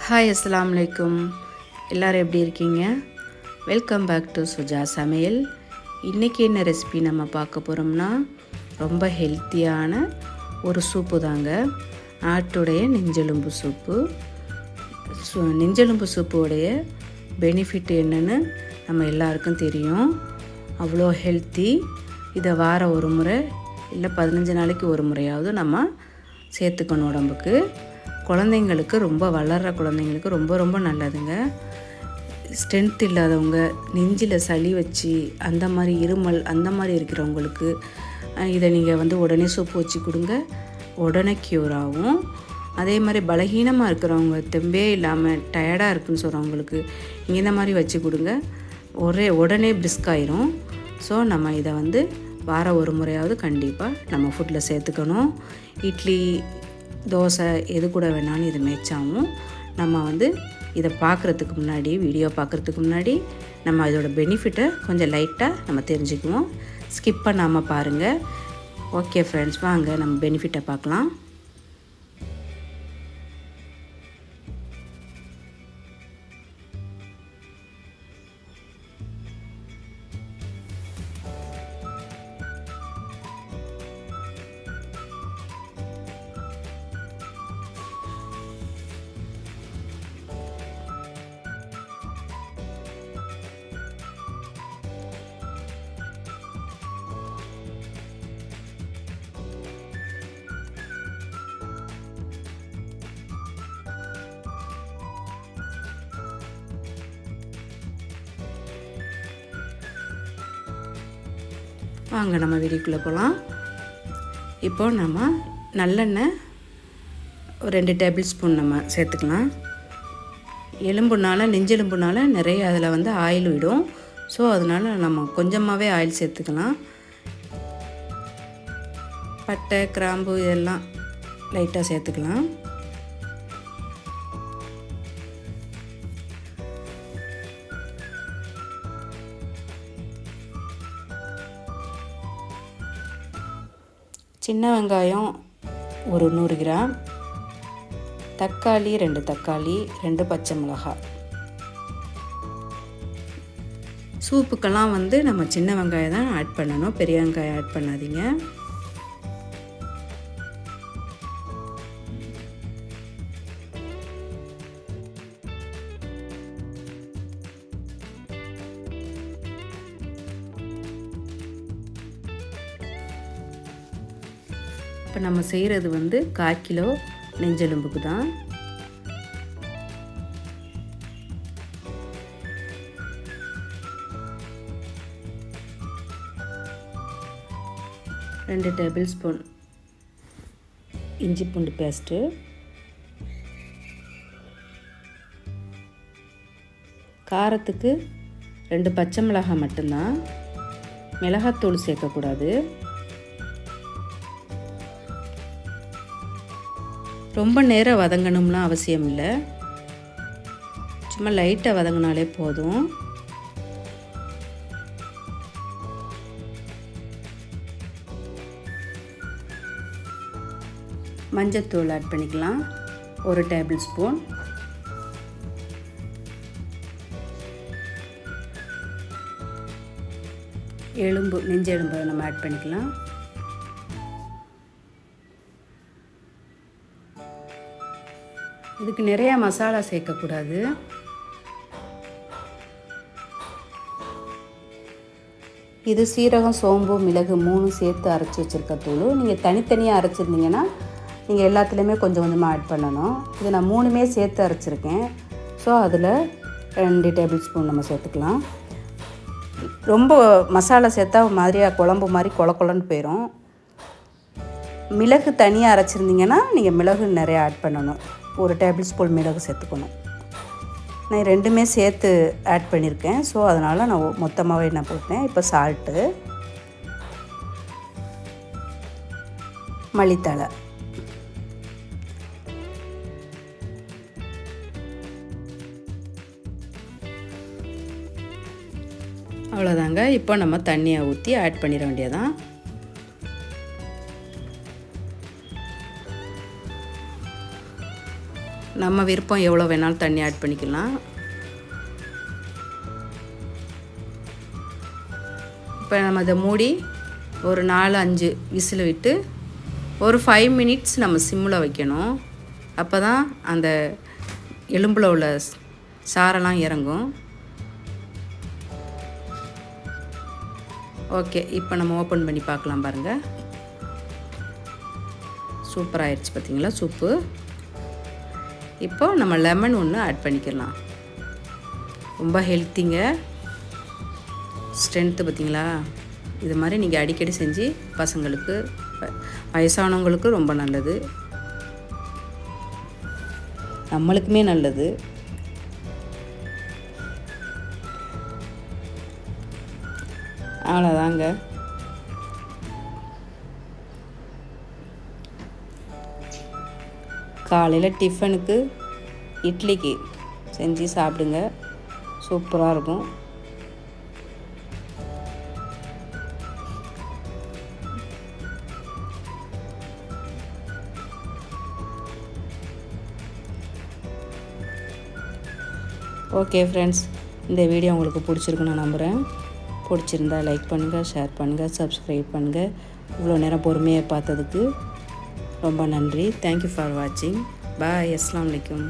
Hi, அஸ்ஸலாமு அலைக்கும். எல்லோரும் எப்படி இருக்கீங்க? வெல்கம் பேக் டு சுஜா சமையல். இன்றைக்கி என்ன ரெசிபி நம்ம பார்க்க போகிறோம்னா, ரொம்ப ஹெல்த்தியான ஒரு சூப்பு தாங்க. ஆட்டுடைய நெஞ்செலும்பு சூப்பு. நெஞ்செலும்பு சூப்புடைய பெனிஃபிட் என்னென்னு நம்ம எல்லாருக்கும் தெரியும். அவ்வளோ ஹெல்த்தி. இதை வாரம் ஒரு முறை இல்லை 15 நாளைக்கு ஒரு முறையாவது நம்ம சேர்த்துக்கணும் உடம்புக்கு. குழந்தைங்களுக்கு, ரொம்ப வளர்கிற குழந்தைங்களுக்கு ரொம்ப நல்லதுங்க. ஸ்ட்ரென்த் இல்லாதவங்க, நெஞ்சில் சளி வச்சு அந்த மாதிரி இருமல் அந்த மாதிரி இருக்கிறவங்களுக்கு இதை நீங்கள் உடனே சூப்பு வச்சு கொடுங்க, உடனே க்யூர் ஆகும். அதே மாதிரி பலகீனமாக இருக்கிறவங்க, தெம்பே இல்லாமல் டயர்டாக இருக்குன்னு சொல்கிறவங்களுக்கு நீங்கள் இந்த மாதிரி வச்சு கொடுங்க, உடனே பிரிஸ்க் ஆயிரும். ஸோ நம்ம இதை வாரம் ஒரு முறையாவது கண்டிப்பாக நம்ம ஃபுட்டில் சேர்த்துக்கணும். இட்லி, தோசை எது கூட வேணாலும் இது மேட்சாகும். நம்ம இதை பார்க்குறதுக்கு முன்னாடி, வீடியோ பார்க்குறதுக்கு முன்னாடி நம்ம இதோட பெனிஃபிட்டை கொஞ்சம் லைட்டாக நம்ம தெரிஞ்சுக்குவோம். ஸ்கிப் பண்ணாமல் பாருங்கள். ஓகே ஃப்ரெண்ட்ஸ், வாங்க நம்ம பெனிஃபிட்டை பார்க்கலாம். வாங்க நம்ம வீடியோக்குள்ளே போகலாம். இப்போது நம்ம நல்லெண்ணெய் ஒரு 2 டேபிள் ஸ்பூன் நம்ம சேர்த்துக்கலாம். நெஞ்செலும்புனால நிறைய அதில் ஆயில் விடும். ஸோ அதனால் நம்ம கொஞ்சமாகவே ஆயில் சேர்த்துக்கலாம். பட்டை, கிராம்பு இதெல்லாம் லைட்டாக சேர்த்துக்கலாம். சின்ன வெங்காயம் ஒரு 100 கிராம், தக்காளி 2 தக்காளி, 2 பச்சை மிளகாய். சூப்புக்கெல்லாம் நம்ம சின்ன வெங்காயம் தான் ஆட் பண்ணணும், பெரிய வெங்காயம் ஆட் பண்ணாதீங்க. இப்போ நம்ம செய்கிறது 1/4 கிலோ நெஞ்செலும்புக்கு தான். ரெண்டு டேபிள் ஸ்பூன் இஞ்சி பூண்டு பேஸ்ட்டு, காரத்துக்கு 2 பச்சை மிளகாய் மட்டும்தான், மிளகாத்தூள் சேர்க்கக்கூடாது. ரொம்ப நேரம் வதங்கணும்லாம் அவசியம் இல்லை, சும்மா லைட்டாக வதங்கினாலே போதும். மஞ்சத்தூள் ஆட் பண்ணிக்கலாம், 1 டேபிள் ஸ்பூன். நெஞ்செலும்பு நம்ம ஆட் பண்ணிக்கலாம். இதுக்கு நிறைய மசாலா சேர்க்கக்கூடாது. இது சீரகம், சோம்பு, மிளகு 3 சேர்த்து அரைச்சி வச்சுருக்க தூள். நீங்கள் தனித்தனியாக அரைச்சிருந்தீங்கன்னா நீங்கள் எல்லாத்துலேயுமே கொஞ்சம் கொஞ்சமாக ஆட் பண்ணணும். இது நான் 3மே சேர்த்து அரைச்சிருக்கேன். ஸோ அதில் 2 டேபிள் ஸ்பூன் நம்ம சேர்த்துக்கலாம். ரொம்ப மசாலா சேர்த்தா மாதிரியாக குழம்பு மாதிரி கொலன்னு போயிடும். மிளகு தனியாக அரைச்சிருந்தீங்கன்னா நீங்கள் மிளகு நிறையா ஆட் பண்ணணும். 1 டேபிள் ஸ்பூன் மிளகு சேர்த்துக்கணும். நான் 2மே சேர்த்து ஆட் பண்ணியிருக்கேன். ஸோ அதனால் நான் மொத்தமாகவே என்ன போட்டேன். இப்போ சால்ட்டு, மல்லித்தழை, அவ்வளோதாங்க. இப்போ நம்ம தண்ணியை ஊற்றி ஆட் பண்ணிட வேண்டியதான். நம்ம விருப்பம் எவ்வளோ வேணாலும் தண்ணி ஆட் பண்ணிக்கலாம். இப்போ நம்ம இதை மூடி ஒரு 4-5 விசில் விட்டு ஒரு 5 மினிட்ஸ் நம்ம சிம்மில் வைக்கணும். அப்போ தான் அந்த எலும்பில் உள்ள சாரெல்லாம் இறங்கும். ஓகே, இப்போ நம்ம ஓப்பன் பண்ணி பார்க்கலாம் பாருங்கள். சூப்பராகிடுச்சு பார்த்தீங்களா சூப்பு. இப்போ நம்ம லெமன் ஒன்று ஆட் பண்ணிக்கலாம். ரொம்ப ஹெல்த்திங்க, ஸ்ட்ரென்த்து பார்த்தீங்களா. இது மாதிரி நீங்கள் அடிக்கடி செஞ்சு பசங்களுக்கு வயசானவங்களுக்கு ரொம்ப நல்லது, நம்மளுக்குமே நல்லது. அவ்வளோதாங்க. காலையில் டிஃபனுக்கு இட்லிக்கு செஞ்சு சாப்பிடுங்க, சூப்பராக இருக்கும். ஓகே ஃப்ரெண்ட்ஸ், இந்த வீடியோ உங்களுக்கு பிடிச்சிருக்குன்னு நான் நம்புகிறேன். பிடிச்சிருந்தா லைக் பண்ணுங்கள், ஷேர் பண்ணுங்கள், சப்ஸ்கிரைப் பண்ணுங்கள். இவ்வளோ நேரம் பொறுமையாக பார்த்ததுக்கு ரொம்ப நன்றி. தேங்க்யூ ஃபார் வாட்சிங். பாய். அஸ்ஸலாமு அலைக்கும்.